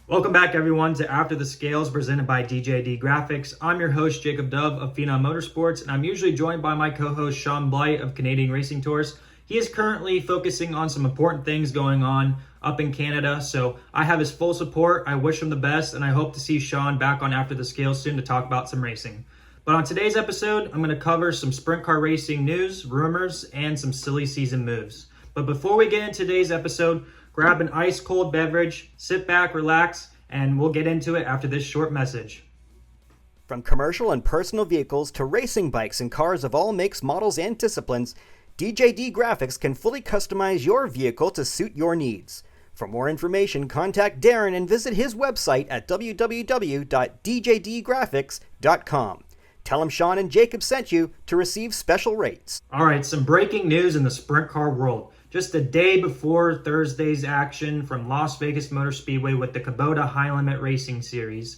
Welcome back, everyone, to After the Scales, presented by DJD Graphics. I'm your host, Jacob Dove of Phenom Motorsports, and I'm usually joined by my co-host, Sean Blight of Canadian Racing Tours. He is currently focusing on some important things going on up in Canada, so I have his full support. I wish him the best, and I hope to see Sean back on After the Scales soon to talk about some racing. But on today's episode, I'm going to cover some sprint car racing news, rumors, and some silly season moves. But before we get into today's episode, grab an ice-cold beverage, sit back, relax, and we'll get into it after this short message. From commercial and personal vehicles to racing bikes and cars of all makes, models, and disciplines, DJD Graphics can fully customize your vehicle to suit your needs. For more information, contact Darren and visit his website at www.djdgraphics.com. Tell him Sean and Jacob sent you to receive special rates. All right, some breaking news in the sprint car world. Just a day before Thursday's action from Las Vegas Motor Speedway with the Kubota High Limit Racing Series,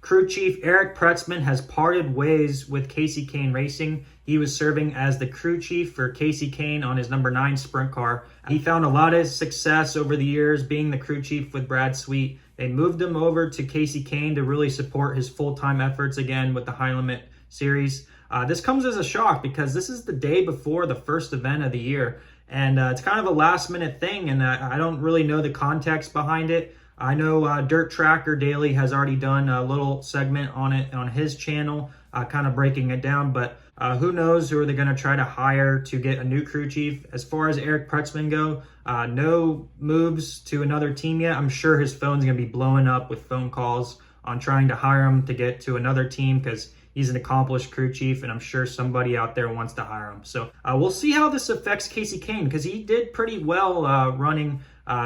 Crew Chief Eric Prutzman has parted ways with Kasey Kahne Racing. He was serving as the crew chief for Kasey Kahne on his number 9 sprint car. He found a lot of success over the years being the crew chief with Brad Sweet. They moved him over to Kasey Kahne to really support his full-time efforts again with the High Limit Series. This comes as a shock because this is the day before the first event of the year. And it's kind of a last-minute thing, and I don't really know the context behind it. I know Dirt Tracker Daily has already done a little segment on it on his channel, kind of breaking it down. But who knows who are they going to try to hire to get a new crew chief? As far as Eric Prutzman go, no moves to another team yet. I'm sure his phone's going to be blowing up with phone calls on trying to hire him to get to another team because he's an accomplished crew chief, and I'm sure somebody out there wants to hire him. So we'll see how this affects Kasey Kahne because he did pretty well running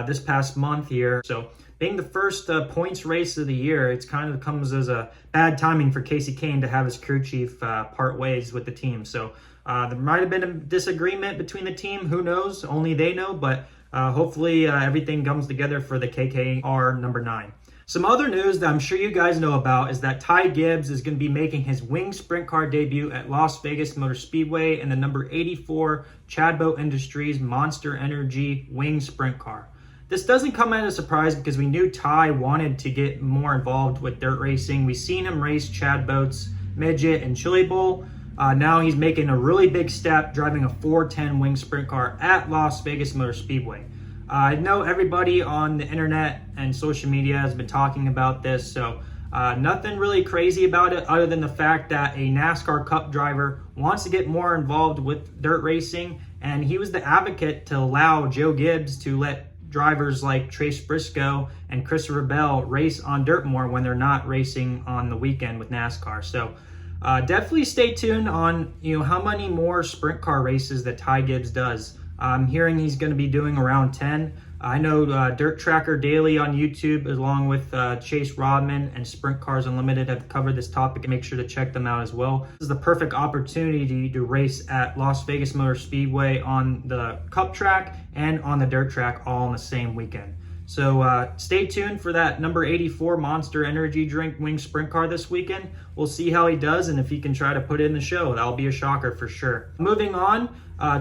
this past month here. So being the first points race of the year, it's kind of comes as a bad timing for Kasey Kahne to have his crew chief part ways with the team. So there might have been a disagreement between the team. Who knows? Only they know. But hopefully everything comes together for the KKR number 9. Some other news that I'm sure you guys know about is that Ty Gibbs is going to be making his wing sprint car debut at Las Vegas Motor Speedway in the number 84 Chadboat Industries Monster Energy wing sprint car. This doesn't come as a surprise because we knew Ty wanted to get more involved with dirt racing. We've seen him race Chad Boats, Midget, and Chili Bowl. Now he's making a really big step driving a 410 wing sprint car at Las Vegas Motor Speedway. I know everybody on the internet and social media has been talking about this, so nothing really crazy about it other than the fact that a NASCAR Cup driver wants to get more involved with dirt racing, and he was the advocate to allow Joe Gibbs to let drivers like Trace Briscoe and Christopher Bell race on dirt more when they're not racing on the weekend with NASCAR. So definitely stay tuned on how many more sprint car races that Ty Gibbs does. I'm hearing he's going to be doing around 10. I know Dirt Tracker Daily on YouTube, along with Chase Rodman and Sprint Cars Unlimited, have covered this topic. Make sure to check them out as well. This is the perfect opportunity to race at Las Vegas Motor Speedway on the Cup track and on the dirt track all on the same weekend. So stay tuned for that number 84 Monster Energy Drink Wing Sprint Car this weekend. We'll see how he does and if he can try to put in the show. That'll be a shocker for sure. Moving on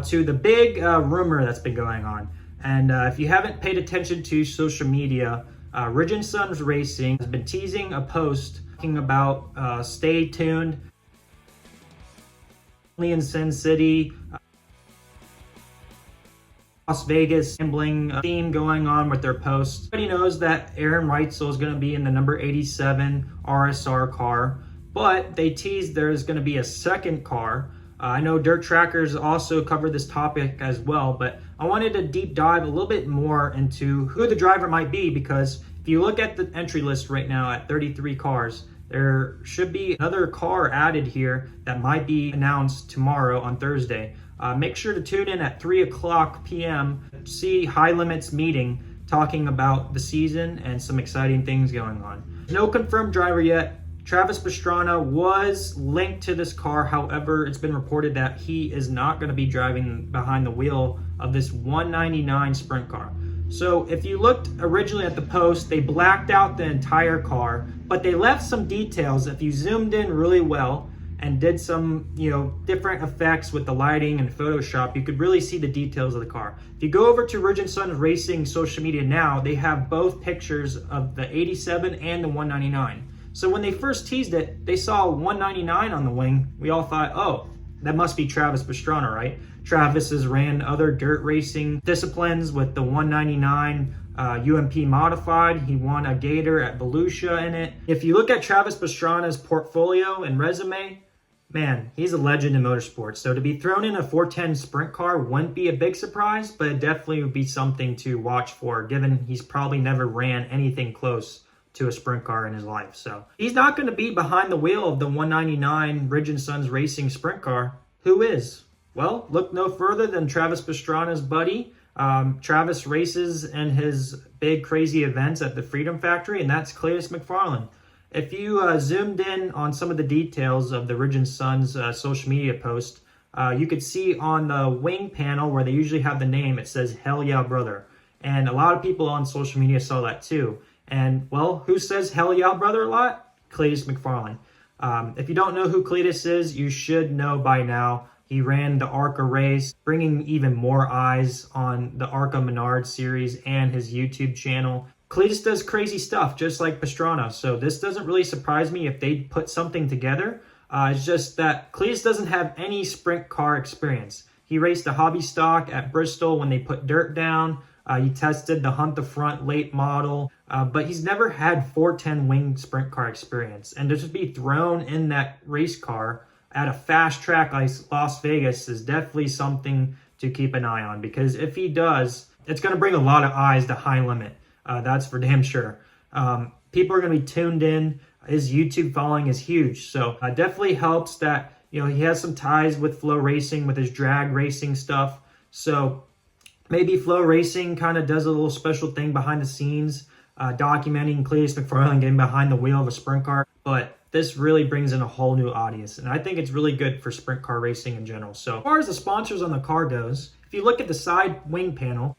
to the big rumor that's been going on. And if you haven't paid attention to social media, Ridge & Sons Racing has been teasing a post talking about stay tuned. In Sin City, Las Vegas gambling theme going on with their posts. Everybody knows that Aaron Reitzel is going to be in the number 87 RSR car, but they teased there's going to be a second car. I know Dirt Trackers also covered this topic as well, but I wanted to deep dive a little bit more into who the driver might be, because if you look at the entry list right now at 33 cars, there should be another car added here that might be announced tomorrow on Thursday. Make sure to tune in at 3 o'clock p.m. to see High Limits meeting talking about the season and some exciting things going on. No confirmed driver yet. Travis Pastrana was linked to this car. However, it's been reported that he is not going to be driving behind the wheel of this 199 sprint car. So if you looked originally at the post, they blacked out the entire car, but they left some details if you zoomed in really well and did some, different effects with the lighting and Photoshop, you could really see the details of the car. If you go over to Ridge & Sons Racing social media now, they have both pictures of the 87 and the 199. So when they first teased it, they saw 199 on the wing. We all thought, oh, that must be Travis Pastrana, right? Travis has ran other dirt racing disciplines with the 199 UMP modified. He won a Gator at Volusia in it. If you look at Travis Pastrana's portfolio and resume, man, he's a legend in motorsports. So to be thrown in a 410 sprint car wouldn't be a big surprise, but it definitely would be something to watch for, given he's probably never ran anything close to a sprint car in his life. So he's not going to be behind the wheel of the 199 Ridge & Sons Racing sprint car. Who is? Well, look no further than Travis Pastrana's buddy. Travis races in his big crazy events at the Freedom Factory, and that's Cleetus McFarland. If you zoomed in on some of the details of the Ridge & Sons social media post, you could see on the wing panel where they usually have the name, it says "Hell Yeah Brother." And a lot of people on social media saw that too. And, well, who says "Hell Yeah Brother" a lot? Cleetus McFarland. If you don't know who Cleetus is, you should know by now. He ran the ARCA race, bringing even more eyes on the ARCA Menard series and his YouTube channel. Cleetus does crazy stuff, just like Pastrana, so this doesn't really surprise me if they put something together. It's just that Cleetus doesn't have any sprint car experience. He raced a hobby stock at Bristol when they put dirt down. He tested the Hunt the Front late model, but he's never had 410 wing sprint car experience. And to just be thrown in that race car at a fast track like Las Vegas is definitely something to keep an eye on, because if he does, it's going to bring a lot of eyes to High Limit. That's for damn sure. People are going to be tuned in. His YouTube following is huge. So definitely helps that, he has some ties with Flow Racing with his drag racing stuff. So maybe Flow Racing kind of does a little special thing behind the scenes, documenting Cleetus McFarland getting behind the wheel of a sprint car. But this really brings in a whole new audience, and I think it's really good for sprint car racing in general. So as far as the sponsors on the car goes, if you look at the side wing panel,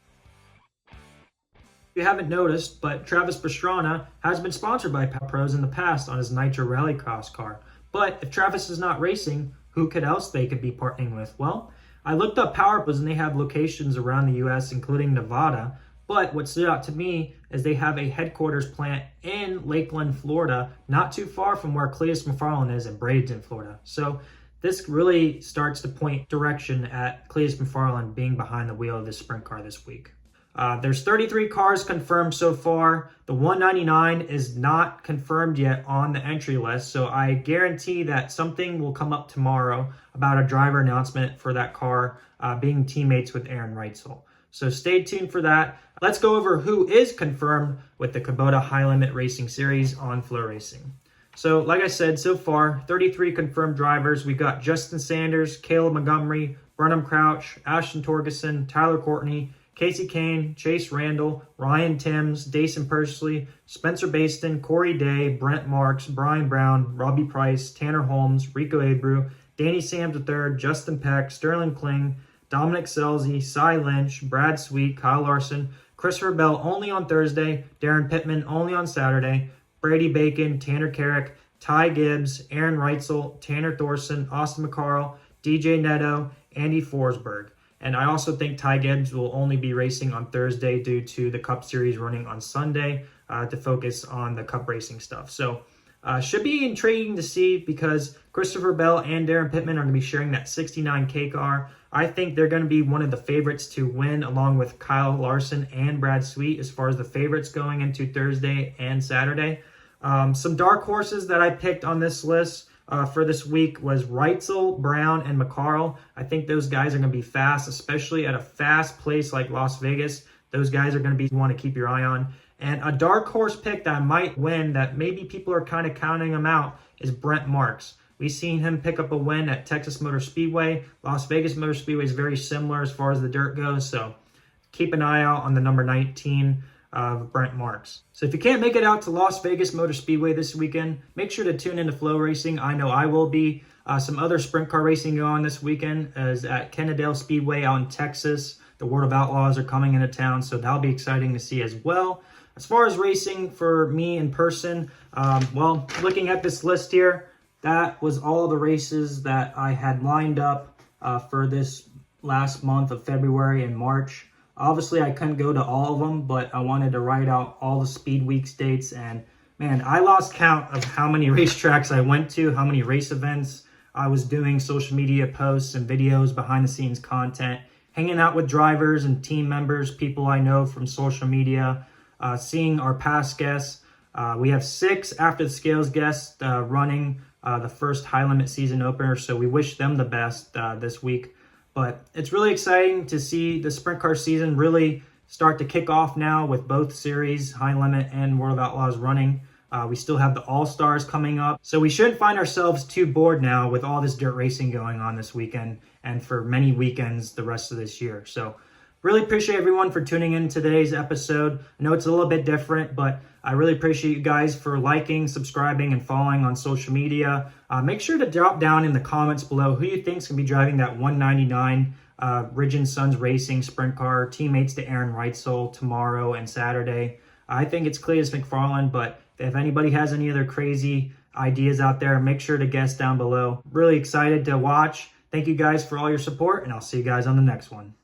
you haven't noticed, but Travis Pastrana has been sponsored by Pros in the past on his Nitro Rallycross car. But if Travis is not racing, who else they could be partnering with? Well, I looked up Power Pros and they have locations around the U.S., including Nevada. But what stood out to me is they have a headquarters plant in Lakeland, Florida, not too far from where Cleetus McFarland is in Bradenton, Florida. So this really starts to point direction at Cleetus McFarland being behind the wheel of this sprint car this week. There's 33 cars confirmed so far. The 199 is not confirmed yet on the entry list, so I guarantee that something will come up tomorrow about a driver announcement for that car being teammates with Aaron Reitzel. So stay tuned for that. Let's go over who is confirmed with the Kubota High Limit Racing Series on Flow Racing. So like I said, so far, 33 confirmed drivers. We've got Justin Sanders, Caleb Montgomery, Brenham Crouch, Ashton Torgerson, Tyler Courtney, Kasey Kahne, Chase Randall, Ryan Timms, Dason Pursley, Spencer Baston, Corey Day, Brent Marks, Brian Brown, Robbie Price, Tanner Holmes, Rico Abreu, Danny Sams III, Justin Peck, Sterling Kling, Dominic Selzy, Cy Lynch, Brad Sweet, Kyle Larson, Christopher Bell only on Thursday, Darren Pittman only on Saturday, Brady Bacon, Tanner Carrick, Ty Gibbs, Aaron Reitzel, Tanner Thorson, Austin McCarl, DJ Neto, Andy Forsberg. And I also think Ty Gibbs will only be racing on Thursday due to the Cup Series running on Sunday to focus on the Cup racing stuff. So should be intriguing to see, because Christopher Bell and Darren Pittman are going to be sharing that 69K car. I think they're going to be one of the favorites to win, along with Kyle Larson and Brad Sweet as far as the favorites going into Thursday and Saturday. Some dark horses that I picked on this list for this week was Reitzel, Brown, and McCarl. I think those guys are going to be fast, especially at a fast place like Las Vegas. Those guys are going to be one to keep your eye on. And a dark horse pick that might win, that maybe people are kind of counting him out, is Brent Marks. We've seen him pick up a win at Texas Motor Speedway. Las Vegas Motor Speedway is very similar as far as the dirt goes, so keep an eye out on the number 19 of Brent Marks. So if you can't make it out to Las Vegas Motor Speedway this weekend, make sure to tune into Flow Racing. I know I will be. Some other sprint car racing going on this weekend is at Kennedale Speedway out in Texas. The World of Outlaws are coming into town, so that'll be exciting to see as well. As far as racing for me in person, well, looking at this list here, that was all the races that I had lined up for this last month of February and March. Obviously, I couldn't go to all of them, but I wanted to write out all the Speed Weeks dates. And man, I lost count of how many racetracks I went to, how many race events I was doing, social media posts and videos, behind the scenes content, hanging out with drivers and team members, people I know from social media, seeing our past guests. We have 6 After the Scales guests running the first high limit season opener, so we wish them the best this week. But it's really exciting to see the sprint car season really start to kick off now with both series, high limit and World of Outlaws, running. We still have the All-Stars coming up, so we shouldn't find ourselves too bored now with all this dirt racing going on this weekend and for many weekends the rest of this year. So really appreciate everyone for tuning in today's episode. I know it's a little bit different, but I really appreciate you guys for liking, subscribing, and following on social media. Make sure to drop down in the comments below who you think is going to be driving that 199 Ridge & Sons Racing sprint car, teammates to Aaron Reitzel tomorrow and Saturday. I think it's Cleetus McFarland, but if anybody has any other crazy ideas out there, make sure to guess down below. Really excited to watch. Thank you guys for all your support, and I'll see you guys on the next one.